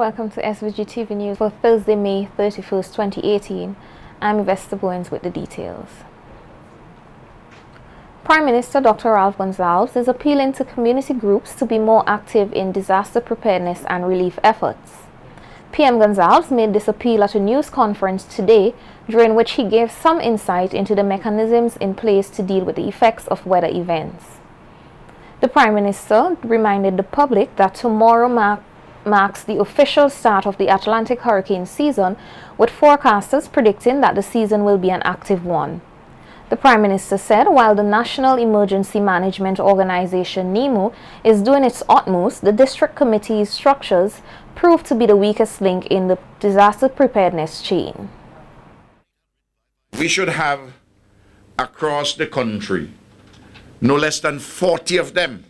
welcome to SVG-TV News for Thursday, May 31st, 2018. I'm Yvette Bowens with the details. Prime Minister Dr. Ralph Gonsalves is appealing to community groups to be more active in disaster preparedness and relief efforts. PM Gonsalves made this appeal at a news conference today, during which he gave some insight into the mechanisms in place to deal with the effects of weather events. The Prime Minister reminded the public that tomorrow marks the official start of the Atlantic hurricane season, with forecasters predicting that the season will be an active one. The Prime Minister said while the National Emergency Management Organization (NEMO) is doing its utmost, the district committee's structures proved to be the weakest link in the disaster preparedness chain. We should have across the country no less than 40 of them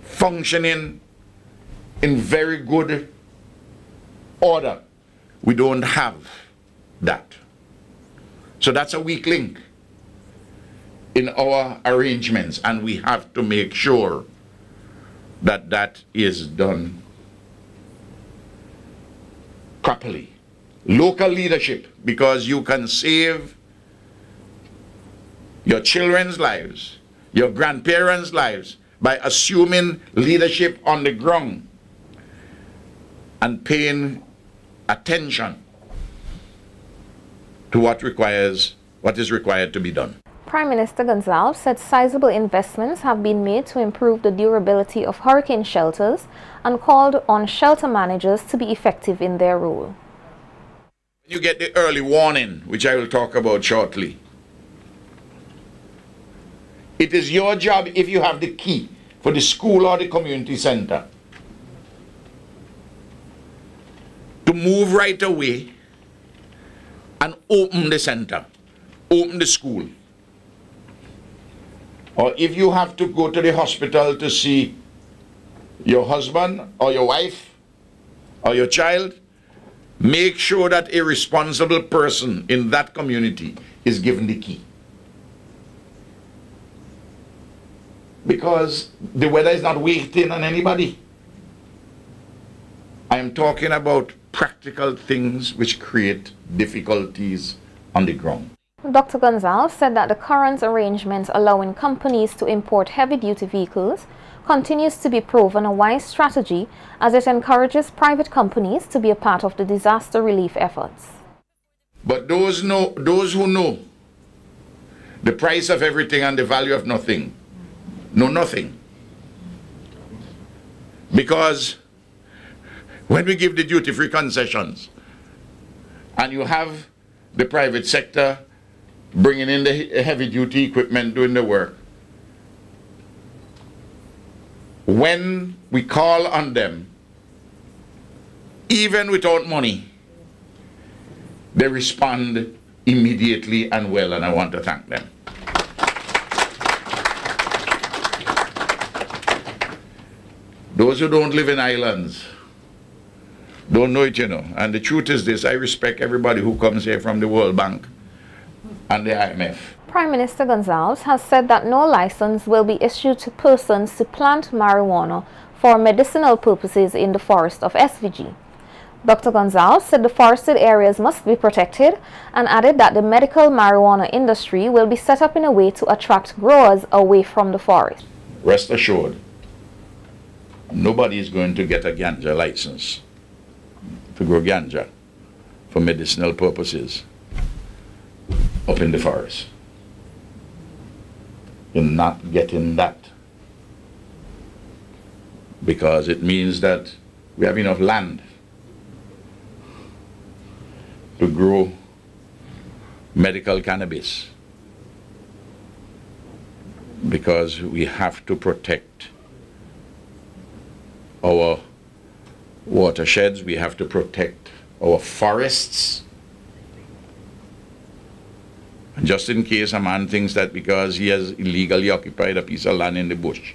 functioning in very good order. We don't have that. So that's a weak link in our arrangements, and we have to make sure that that is done properly. Local leadership, because you can save your children's lives, your grandparents' lives, by assuming leadership on the ground and paying attention to what is required to be done. Prime Minister Gonsalves said sizable investments have been made to improve the durability of hurricane shelters and called on shelter managers to be effective in their role. You get the early warning, which I will talk about shortly. It is your job, if you have the key for the school or the community center, to move right away and open the center, open the school. Or if you have to go to the hospital to see your husband or your wife or your child, make sure that a responsible person in that community is given the key. Because the weather is not waiting on anybody. I am talking about practical things which create difficulties on the ground. Dr. Gonsalves said that the current arrangement allowing companies to import heavy-duty vehicles continues to be proven a wise strategy, as it encourages private companies to be a part of the disaster relief efforts. But those who know the price of everything and the value of nothing know nothing. Because when we give the duty-free concessions and you have the private sector bringing in the heavy-duty equipment doing the work, when we call on them, even without money, they respond immediately and well, and I want to thank them. Those who don't live in islands don't know it, you know. And the truth is this: I respect everybody who comes here from the World Bank and the IMF. Prime Minister Gonsalves has said that no license will be issued to persons to plant marijuana for medicinal purposes in the forest of SVG. Dr. Gonsalves said the forested areas must be protected and added that the medical marijuana industry will be set up in a way to attract growers away from the forest. Rest assured, nobody is going to get a ganja license to grow ganja for medicinal purposes up in the forest. You're not getting that, because it means that we have enough land to grow medical cannabis, because we have to protect our watersheds, we have to protect our forests. And just in case a man thinks that because he has illegally occupied a piece of land in the bush,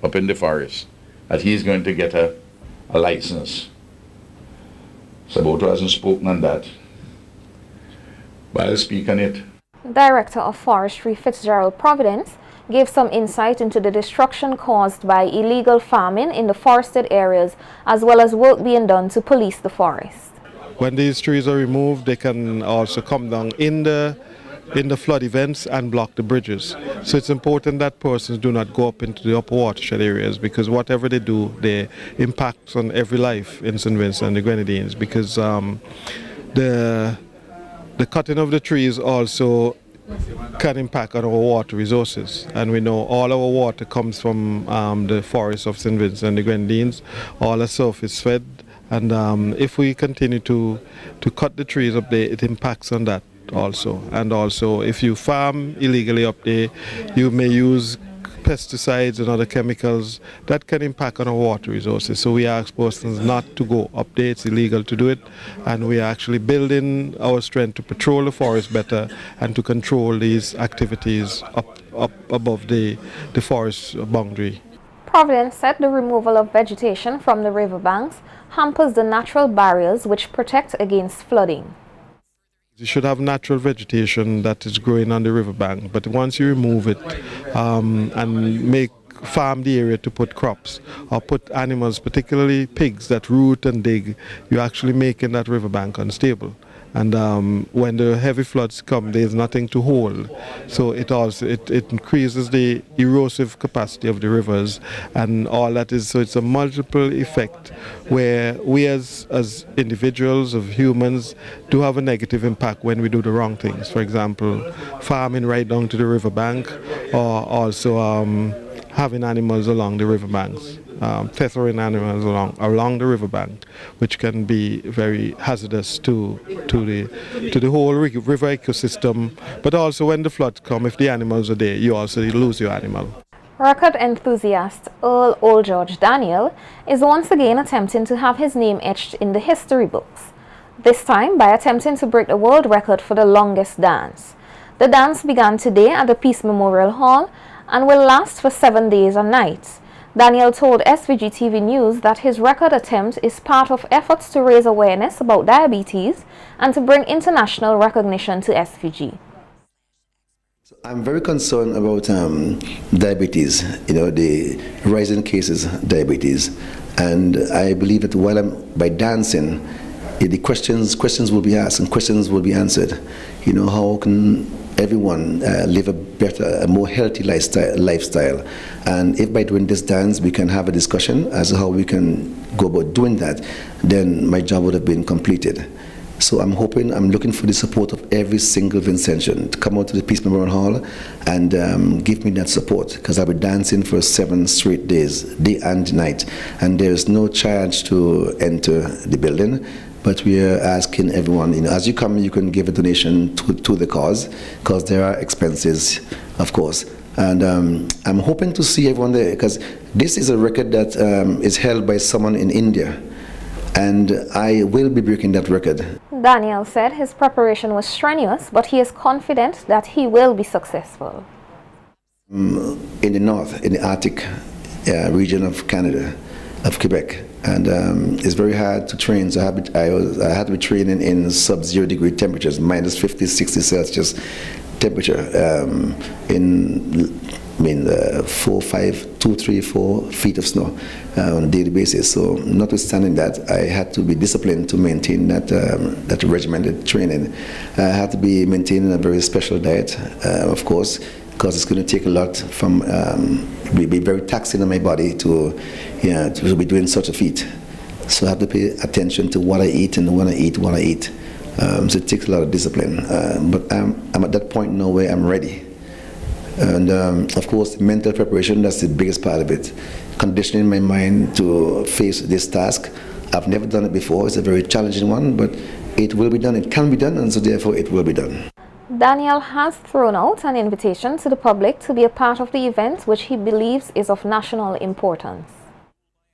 up in the forest, that he's going to get a license. Saboto hasn't spoken on that, but I'll speak on it. Director of Forestry Fitzgerald Providence gave some insight into the destruction caused by illegal farming in the forested areas, as well as work being done to police the forest. When these trees are removed, they can also come down in the flood events and block the bridges. So it's important that persons do not go up into the upper watershed areas, because whatever they do, they impact on every life in St. Vincent and the Grenadines, because the cutting of the trees also can impact on our water resources, and we know all our water comes from the forests of St. Vincent and the Grenadines. All the surface fed, and if we continue to cut the trees up there, it impacts on that also. And also, if you farm illegally up there, you may use pesticides and other chemicals that can impact on our water resources. So we ask persons not to go up there. It's illegal to do it, and we are actually building our strength to patrol the forest better and to control these activities up above the forest boundary. Providence said the removal of vegetation from the riverbanks hampers the natural barriers which protect against flooding. You should have natural vegetation that is growing on the riverbank, but once you remove it and farm the area to put crops or put animals, particularly pigs that root and dig, you're actually making that riverbank unstable. And when the heavy floods come, there's nothing to hold. So it increases the erosive capacity of the rivers and all that is. So it's a multiple effect where we as individuals, of humans, do have a negative impact when we do the wrong things. For example, farming right down to the riverbank, or also having animals along the riverbanks. Tethering animals along the riverbank, which can be very hazardous to the whole river ecosystem. But also when the floods come, if the animals are there, you also lose your animal. Record enthusiast Earl Old George Daniel is once again attempting to have his name etched in the history books, this time by attempting to break the world record for the longest dance. The dance began today at the Peace Memorial Hall and will last for 7 days and nights. Daniel told SVG-TV News that his record attempt is part of efforts to raise awareness about diabetes and to bring international recognition to SVG. I'm very concerned about diabetes, the rising cases of diabetes. And I believe that by dancing, the questions will be asked and questions will be answered. How can everyone live a better, a more healthy lifestyle? And if by doing this dance we can have a discussion as to how we can go about doing that, then my job would have been completed. So I'm looking for the support of every single Vincentian to come out to the Peace Memorial Hall and give me that support, because I'll be dancing for 7 straight days, day and night. And there's no charge to enter the building. But we are asking everyone, as you come, you can give a donation to the cause, because there are expenses, of course. And I'm hoping to see everyone there, because this is a record that is held by someone in India, and I will be breaking that record. Daniel said his preparation was strenuous, but he is confident that he will be successful. In the north, in the Arctic region of Canada, of Quebec, and it's very hard to train. So I had to be training in sub-0 degree temperatures, minus 50, 60 Celsius temperature, in 2, 3, 4 feet of snow on a daily basis. So notwithstanding that, I had to be disciplined to maintain that regimented training. I had to be maintaining a very special diet, of course, because it's going to take a lot from, be very taxing on my body to be doing such a feat. So I have to pay attention to what I eat and when I eat what I eat. So it takes a lot of discipline. But I'm at that point now where I'm ready. And of course, mental preparation, that's the biggest part of it. Conditioning my mind to face this task. I've never done it before. It's a very challenging one, but it will be done. It can be done, and so therefore it will be done. Daniel has thrown out an invitation to the public to be a part of the event, which he believes is of national importance.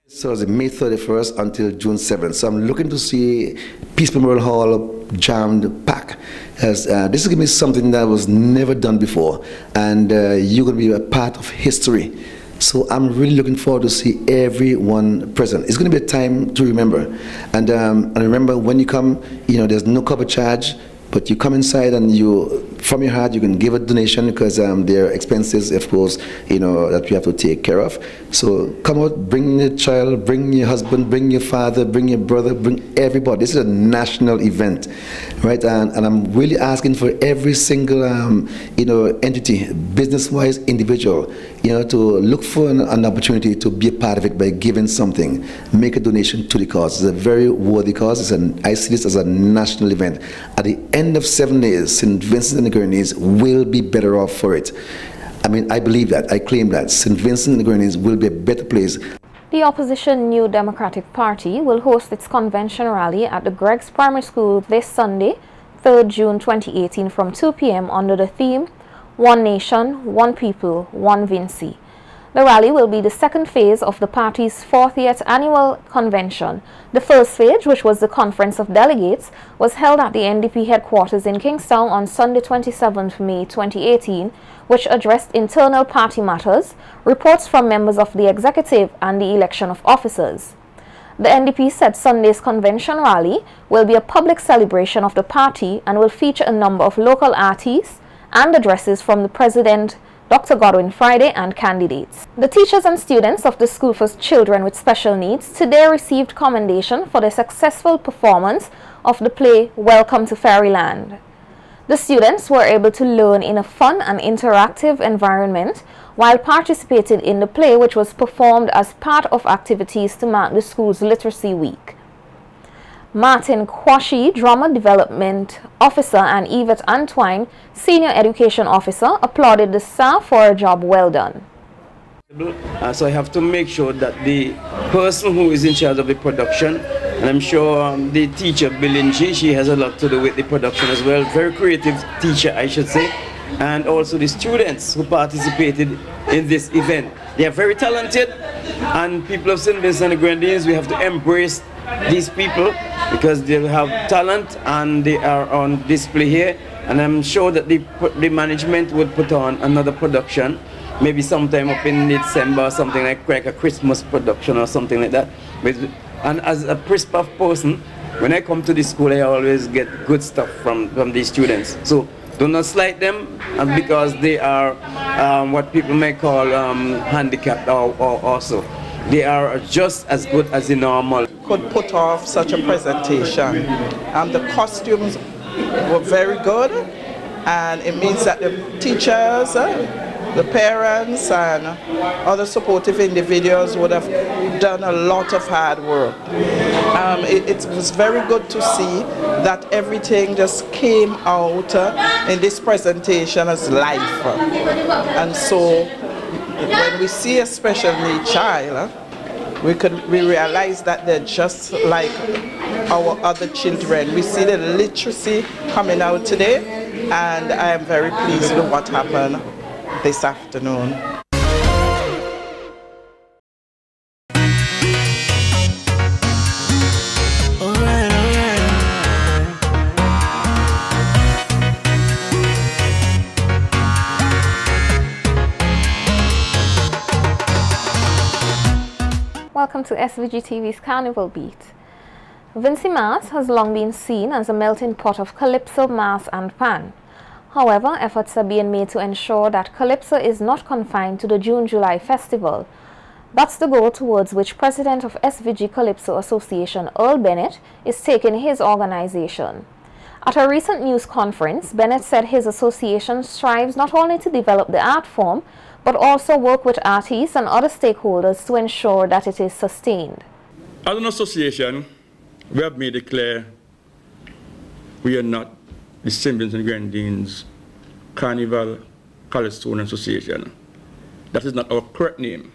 So it's May 31st until June 7th. So I'm looking to see Peace Memorial Hall jammed packed. As this is going to be something that was never done before, and you're going to be a part of history. So I'm really looking forward to see everyone present. It's going to be a time to remember. And remember, when you come, there's no cover charge, but you come inside and you from your heart, you can give a donation because there are expenses, of course, you know, that we have to take care of. So come out, bring your child, bring your husband, bring your father, bring your brother, bring everybody. This is a national event, right? And I'm really asking for every single, you know, entity, business-wise, individual, you know, to look for an opportunity to be a part of it by giving something, make a donation to the cause. It's a very worthy cause. I see this as a national event. At the end of 7 days, St. Vincent and the Grenadines will be better off for it. I mean, I believe that, I claim that St. Vincent and the Grenadines will be a better place. The opposition New Democratic Party will host its convention rally at the Greg's Primary School this Sunday, 3rd June 2018 from 2 p.m. under the theme, One Nation, One People, One Vinci. The rally will be the second phase of the party's 40th annual convention. The first phase, which was the Conference of Delegates, was held at the NDP headquarters in Kingstown on Sunday 27th May 2018, which addressed internal party matters, reports from members of the executive, and the election of officers. The NDP said Sunday's convention rally will be a public celebration of the party and will feature a number of local artists and addresses from the President, Dr. Godwin Friday, and candidates. The teachers and students of the School for Children with Special Needs today received commendation for their successful performance of the play Welcome to Fairyland. The students were able to learn in a fun and interactive environment while participated in the play, which was performed as part of activities to mark the school's Literacy Week. Martin Kwashi, Drama Development Officer, and Yvette Antwine, Senior Education Officer, applauded the staff for a job well done. So I have to make sure that the person who is in charge of the production, and I'm sure the teacher, Bilinji, she has a lot to do with the production as well. Very creative teacher, I should say. And also the students who participated in this event. They are very talented, and people of St. Vincent and the Grenadines, we have to embrace these people because they have talent and they are on display here. And I'm sure that the management would put on another production, maybe sometime up in December, something like a Christmas production or something like that. And as a principal person, when I come to the school, I always get good stuff from these students. So do not slight them because they are what people may call handicapped or also. They are just as good as the normal. Could put off such a presentation. The costumes were very good, and it means that the teachers, the parents, and other supportive individuals would have done a lot of hard work. It was very good to see that everything just came out in this presentation as life. And so when we see a special need child, we realize that they're just like our other children. We see the literacy coming out today, and I am very pleased with what happened this afternoon. Welcome to SVG-TV's Carnival Beat. Vinci Mass has long been seen as a melting pot of Calypso, Mass and Pan. However, efforts are being made to ensure that Calypso is not confined to the June-July festival. That's the goal towards which President of SVG Calypso Association Earl Bennett is taking his organization. At a recent news conference, Bennett said his association strives not only to develop the art form, but also work with artists and other stakeholders to ensure that it is sustained. As an association, we have made it clear we are not the St. Vincent and Grenadines Carnival Calypso Association. That is not our correct name,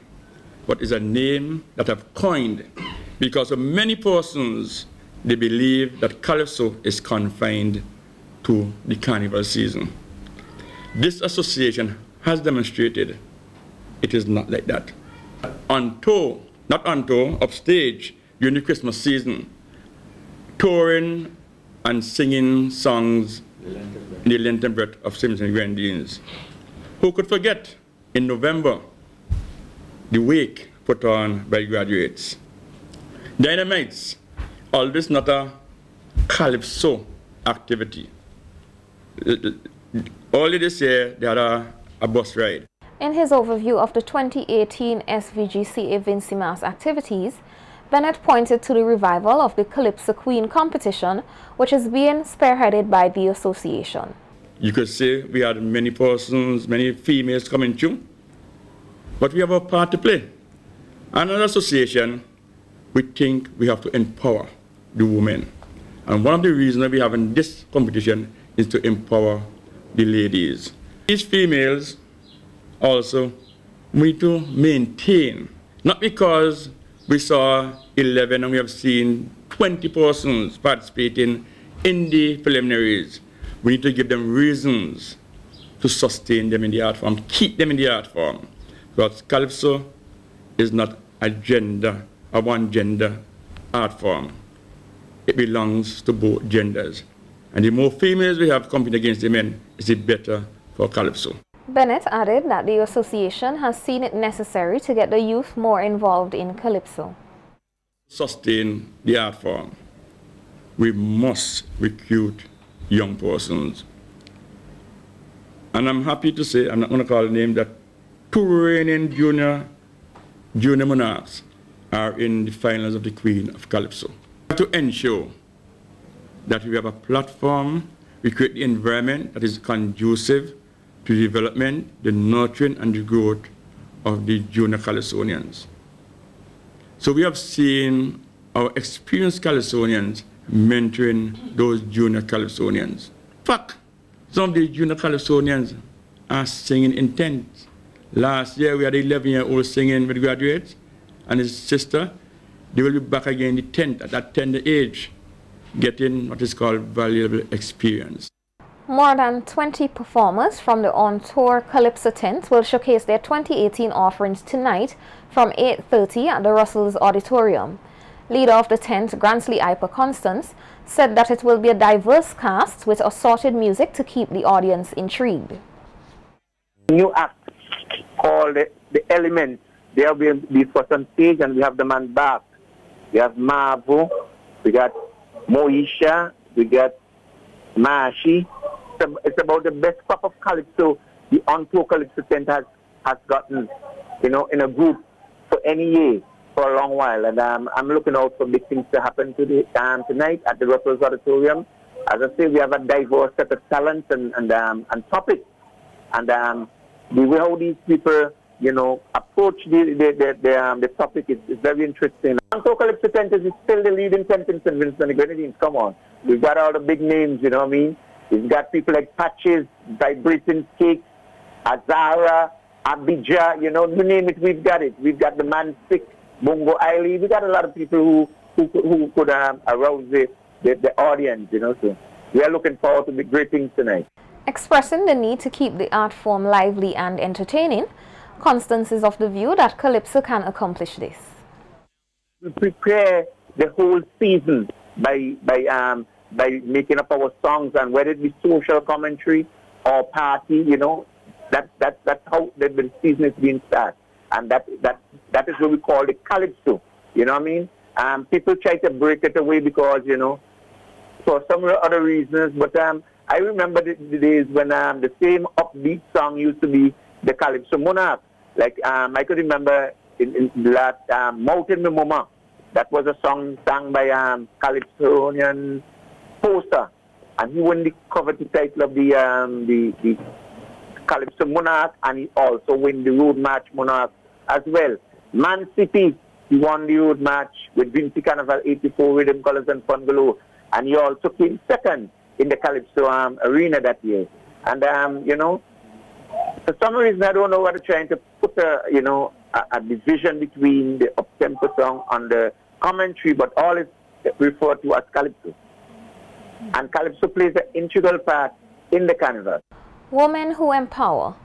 but is a name that I've coined because of many persons, they believe that Calypso is confined to the Carnival season. This association has demonstrated it is not like that. Not on tour, upstage during the Christmas season, touring and singing songs in the Lenten breath of St. Vincent and Grenadines. Who could forget in November the wake put on by graduates? Dynamites, all this not a Calypso activity. Early this year, they had a bus ride. In his overview of the 2018 SVG-CA Vincy Mass activities, Bennett pointed to the revival of the Calypso Queen competition, which is being spearheaded by the association. You could say we had many persons, many females coming through, but we have a part to play. And as an association, we think we have to empower the women. And one of the reasons we have in this competition is to empower the ladies. These females also need to maintain, not because we saw 11 and we have seen 20 persons participating in the preliminaries. We need to give them reasons to sustain them in the art form, keep them in the art form. Because Calypso is not a one gender art form. It belongs to both genders. And the more females we have competing against the men, is it better for Calypso. Bennett added that the association has seen it necessary to get the youth more involved in Calypso. Sustain the art form, we must recruit young persons. And I'm happy to say, I'm not going to call the name, that 2 reigning junior monarchs are in the finals of the Queen of Calypso. To ensure that we have a platform, we create the environment that is conducive to the development, the nurturing and the growth of the junior Calypsonians. So we have seen our experienced Calypsonians mentoring those junior Calypsonians. In fact, some of the junior Calypsonians are singing in tents. Last year we had an 11-year-old singing with graduates and his sister. They will be back again in the tent at that tender age, getting what is called valuable experience. More than 20 performers from the on-tour Calypso tent will showcase their 2018 offerings tonight from 8:30 at the Russell's Auditorium. Leader of the tent, Gransley Iper Constance, said that it will be a diverse cast with assorted music to keep the audience intrigued. New act called The Elements. They have been first on stage and we have the man back. We have Marvo, we got Moisha, we got Mashi. It's about the best crop of Calypso the on-tour Calypso tent has gotten, you know, in a group for any year for a long while. And I'm looking out for big things to happen tonight at the Russell's Auditorium. As I say, we have a diverse set of talents and topics. And the way how these people, you know, approach the topic is very interesting. On-tour Calypso tent is still the leading tent in St. Vincent and the Grenadines. Come on. We've got all the big names, you know what I mean? We've got people like Patches, Vibrating Cakes, Azara, Abidja, you know, you name it, we've got it. We've got the Man Sick, Bongo Eiley. We've got a lot of people who could arouse the audience, you know. So we are looking forward to the great things tonight. Expressing the need to keep the art form lively and entertaining, Constance is of the view that Calypso can accomplish this. We prepare the whole season by making up our songs, and whether it be social commentary or party, you know, that's how the season is being started. And that is what we call the Calypso, you know what I mean? People try to break it away because, you know, for some other reasons, but I remember the days when the same upbeat song used to be the Calypso Monarch. Like, I could remember in the last Mountain Me Mama, that was a song sung by Calypsonian Poster, and he won the coveted title of the Calypso Monarch, and he also won the Road March Monarch as well. Man City, he won the Road March with Vincy Carnival 84 Rhythm, Colors and Fun Galore, and he also came second in the Calypso arena that year. And you know, for some reason I don't know what they're trying to put a division between the up-tempo song and the commentary, but all is referred to as Calypso. And Calypso plays an integral part in the Carnival. Women Who Empower.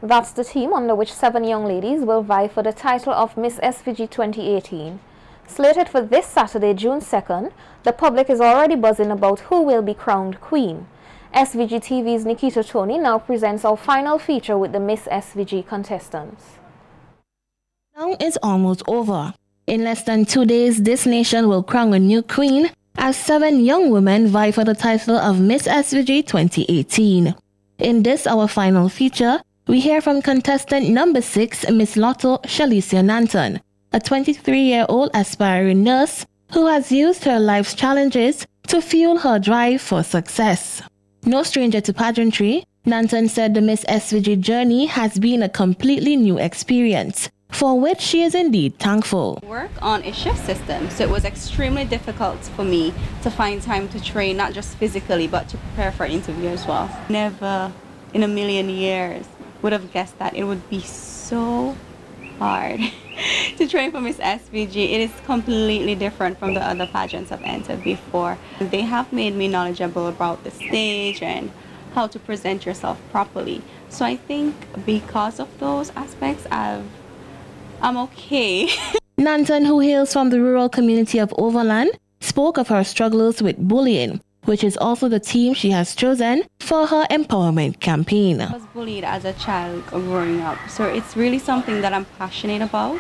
That's the theme under which 7 young ladies will vie for the title of Miss SVG 2018. Slated for this Saturday, June 2nd, the public is already buzzing about who will be crowned queen. SVG-TV's Nikita Tony now presents our final feature with the Miss SVG contestants. Now it's almost over. In less than 2 days, this nation will crown a new queen as 7 young women vie for the title of Miss SVG 2018. In this, our final feature, we hear from contestant number 6, Miss Lotto Shalicia Nanton, a 23-year-old aspiring nurse who has used her life's challenges to fuel her drive for success. No stranger to pageantry, Nanton said the Miss SVG journey has been a completely new experience, for which she is indeed thankful. Work on a shift system, so it was extremely difficult for me to find time to train, not just physically, but to prepare for an interview as well. Never in a million years would have guessed that it would be so hard to train for Miss SVG. It is completely different from the other pageants I've entered before. They have made me knowledgeable about the stage and how to present yourself properly. So I think because of those aspects, I'm okay. Nanton, who hails from the rural community of Overland, spoke of her struggles with bullying, which is also the theme she has chosen for her empowerment campaign. I was bullied as a child growing up, so it's really something that I'm passionate about.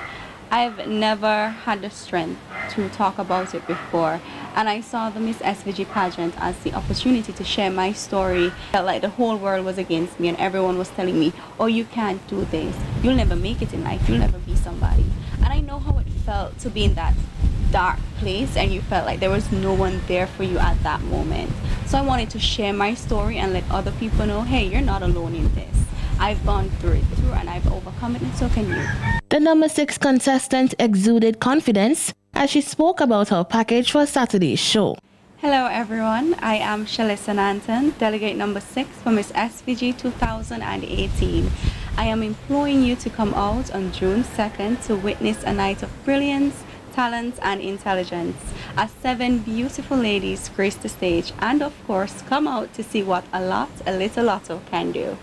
I've never had the strength to talk about it before, and I saw the Miss SVG pageant as the opportunity to share my story. I felt like the whole world was against me and everyone was telling me, oh, you can't do this, you'll never make it in life, you'll never be somebody. And I know how it felt to be in that dark place and you felt like there was no one there for you at that moment. So I wanted to share my story and let other people know, hey, you're not alone in this. I've gone through it and I've overcome it, and so can you. The number 6 contestant exuded confidence as she spoke about her package for Saturday's show. Hello everyone, I am Shalicia Nanton, delegate number 6 for Miss SVG 2018. I am imploring you to come out on June 2nd to witness a night of brilliance, talent and intelligence as 7 beautiful ladies grace the stage, and of course come out to see what a little Lotto can do.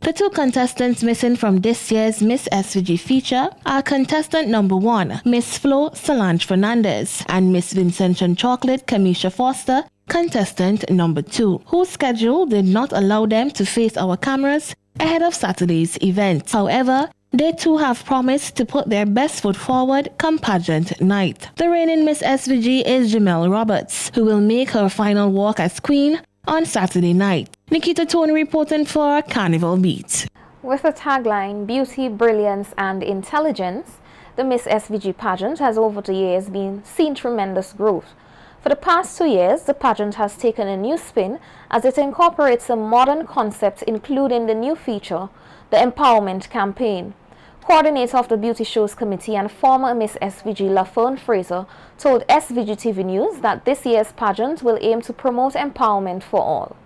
The 2 contestants missing from this year's Miss SVG feature are contestant number 1, Miss Flo Solange Fernandez, and Miss Vincentian Chocolate Kamisha Foster, contestant number 2, whose schedule did not allow them to face our cameras ahead of Saturday's event. However, they too have promised to put their best foot forward come pageant night. The reigning Miss SVG is Jamel Roberts, who will make her final walk as queen on Saturday night. Nikita Tone reporting for Carnival Beat. With the tagline Beauty, Brilliance and Intelligence, the Miss SVG pageant has over the years seen tremendous growth. For the past 2 years, the pageant has taken a new spin as it incorporates a modern concept, including the new feature, the Empowerment Campaign. Coordinator of the Beauty Shows Committee and former Miss SVG LaFern Fraser told SVGTV News that this year's pageant will aim to promote empowerment for all.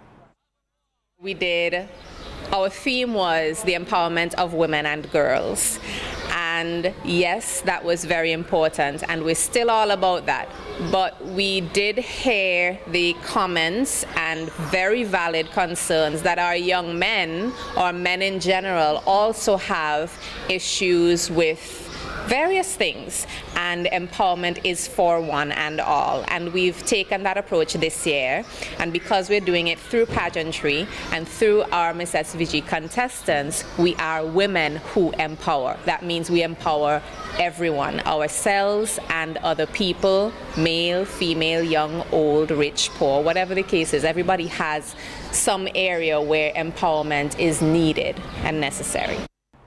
Our theme was the empowerment of women and girls. And yes, that was very important, and we're still all about that. But we did hear the comments and very valid concerns that our young men, or men in general, also have issues with various things, and empowerment is for one and all. And we've taken that approach this year, and because we're doing it through pageantry and through our Miss SVG contestants, we are women who empower. That means we empower everyone, ourselves and other people, male, female, young, old, rich, poor, whatever the case is. Everybody has some area where empowerment is needed and necessary.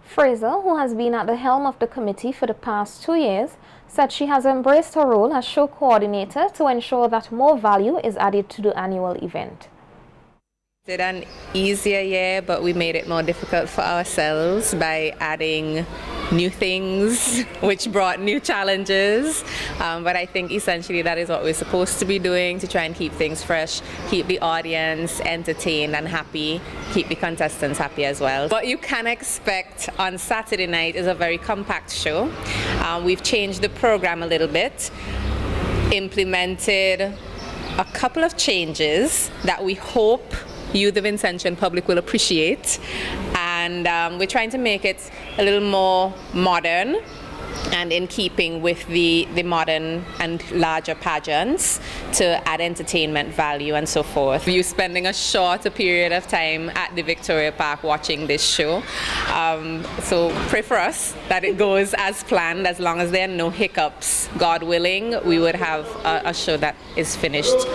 Fraser, who has been at the helm of the committee for the past 2 years, said she has embraced her role as show coordinator to ensure that more value is added to the annual event. It's an easier year, but we made it more difficult for ourselves by adding new things, which brought new challenges. But I think essentially that is what we're supposed to be doing, to try and keep things fresh, keep the audience entertained and happy, keep the contestants happy as well. What you can expect on Saturday night is a very compact show. We've changed the program a little bit, implemented a couple of changes that we hope you, the Vincentian public, will appreciate, and we're trying to make it a little more modern and in keeping with the modern and larger pageants to add entertainment value and so forth. You spending a shorter period of time at the Victoria Park watching this show, so pray for us that it goes as planned. As long as there are no hiccups, God willing, we would have a show that is finished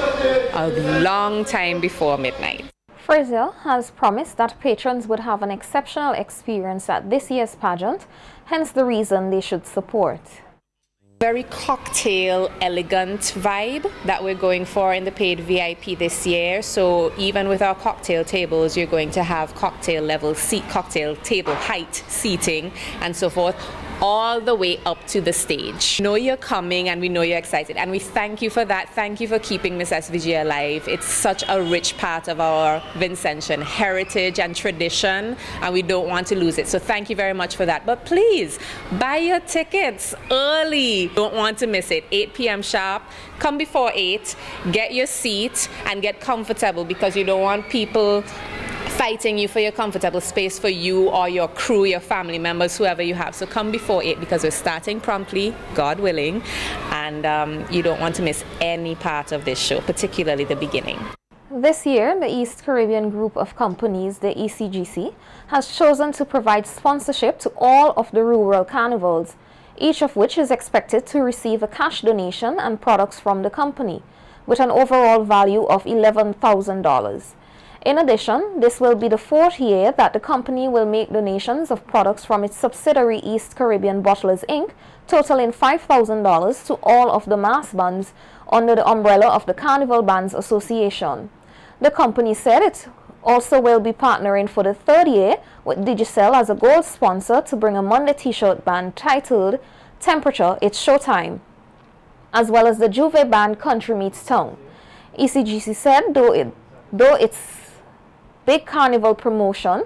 a long time before midnight. Frazier has promised that patrons would have an exceptional experience at this year's pageant, hence the reason they should support. Very cocktail elegant vibe that we're going for in the paid VIP this year. So even with our cocktail tables, you're going to have cocktail level seat, cocktail table height seating and so forth, all the way up to the stage. We know you're coming and we know you're excited, and we thank you for that. Thank you for keeping Miss SVG alive. It's such a rich part of our Vincentian heritage and tradition, and we don't want to lose it. So thank you very much for that. But please buy your tickets early. Don't want to miss it. 8 p.m. sharp. Come before 8, get your seat and get comfortable, because you don't want people fighting you for your comfortable space for you or your crew, your family members, whoever you have. So come before 8, because we're starting promptly, God willing, and you don't want to miss any part of this show, particularly the beginning. This year, the East Caribbean Group of Companies, the ECGC, has chosen to provide sponsorship to all of the rural carnivals, each of which is expected to receive a cash donation and products from the company, with an overall value of $11,000. In addition, this will be the 4th year that the company will make donations of products from its subsidiary East Caribbean Bottlers Inc., totaling $5,000 to all of the mass bands under the umbrella of the Carnival Bands Association. The company said it also will be partnering for the 3rd year with Digicel as a gold sponsor to bring a Monday t-shirt band titled Temperature, It's Showtime, as well as the Juve band Country Meets Town. ECGC said through its big carnival promotion,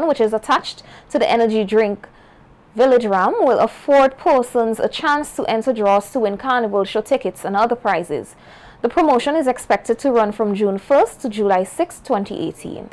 which is attached to the energy drink Village Ram, will afford persons a chance to enter draws to win carnival show tickets and other prizes. The promotion is expected to run from June 1st to July 6, 2018.